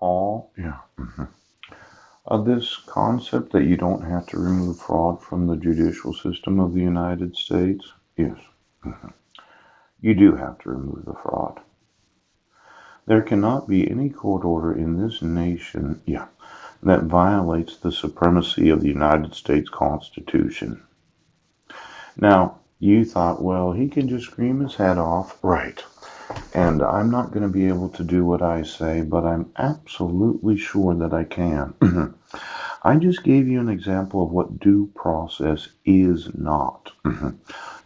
all, yeah. This concept that you don't have to remove fraud from the judicial system of the United States, yes, you do have to remove the fraud. There cannot be any court order in this nation, yeah, that violates the supremacy of the United States Constitution. Now, you thought, well, he can just scream his head off. Right. And I'm not going to be able to do what I say, but I'm absolutely sure that I can. I just gave you an example of what due process is not.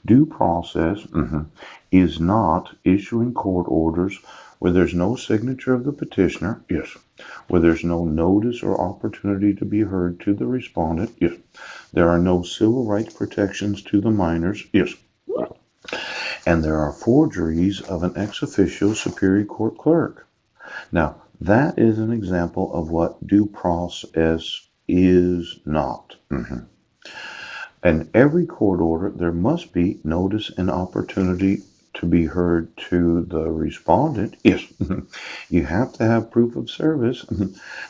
Due process is not issuing court orders where there's no signature of the petitioner, yes, where there's no notice or opportunity to be heard to the respondent, yes, there are no civil rights protections to the minors, yes, and there are forgeries of an ex officio superior court clerk. Now, that is an example of what due process is not. And every court order, there must be notice and opportunity to be heard to the respondent. Yes, you have to have proof of service,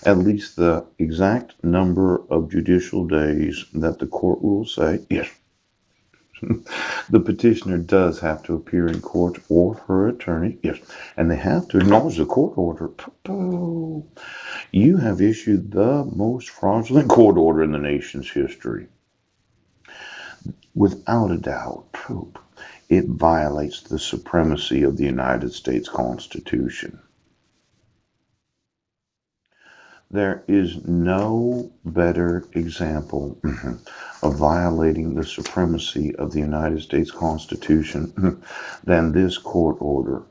at least the exact number of judicial days that the court rules say. Yes, the petitioner does have to appear in court or her attorney. Yes, and they have to acknowledge the court order. You have issued the most fraudulent court order in the nation's history. Without a doubt, it violates the supremacy of the United States Constitution. There is no better example of violating the supremacy of the United States Constitution than this court order.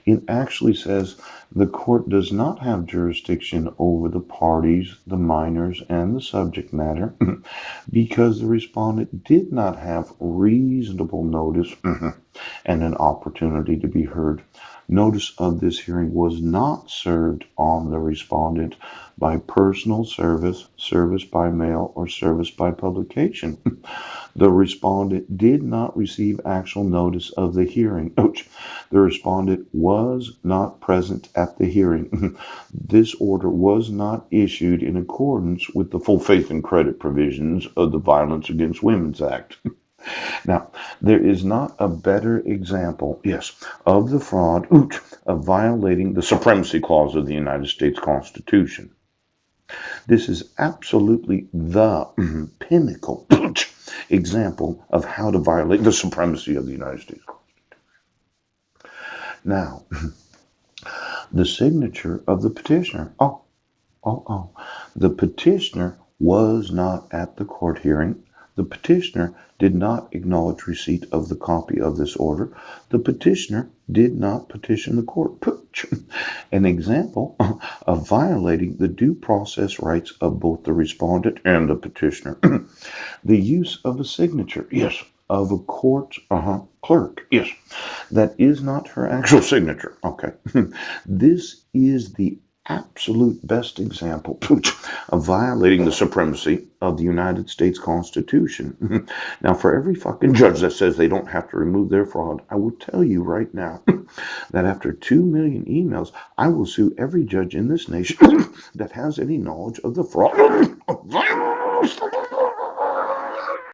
It actually says the court does not have jurisdiction over the parties, the minors, and the subject matter because the respondent did not have reasonable notice and an opportunity to be heard. Notice of this hearing was not served on the respondent by personal service, service by mail, or service by publication. The respondent did not receive actual notice of the hearing. The respondent was not present at the hearing. This order was not issued in accordance with the full faith and credit provisions of the Violence Against Women's Act. Now, there is not a better example, yes, of the fraud of violating the supremacy clause of the United States Constitution. This is absolutely the pinnacle example of how to violate the supremacy of the United States. Now, the signature of the petitioner. The petitioner was not at the court hearing. The petitioner did not acknowledge receipt of the copy of this order. The petitioner did not petition the court. An example of violating the due process rights of both the respondent and the petitioner. The use of a signature, yes, of a court clerk, yes, that is not her actual signature. Okay, this is the absolute best example of violating the supremacy of the United States Constitution. Now, for every fucking judge that says they don't have to remove their fraud, I will tell you right now that after 2 million emails, I will sue every judge in this nation that has any knowledge of the fraud.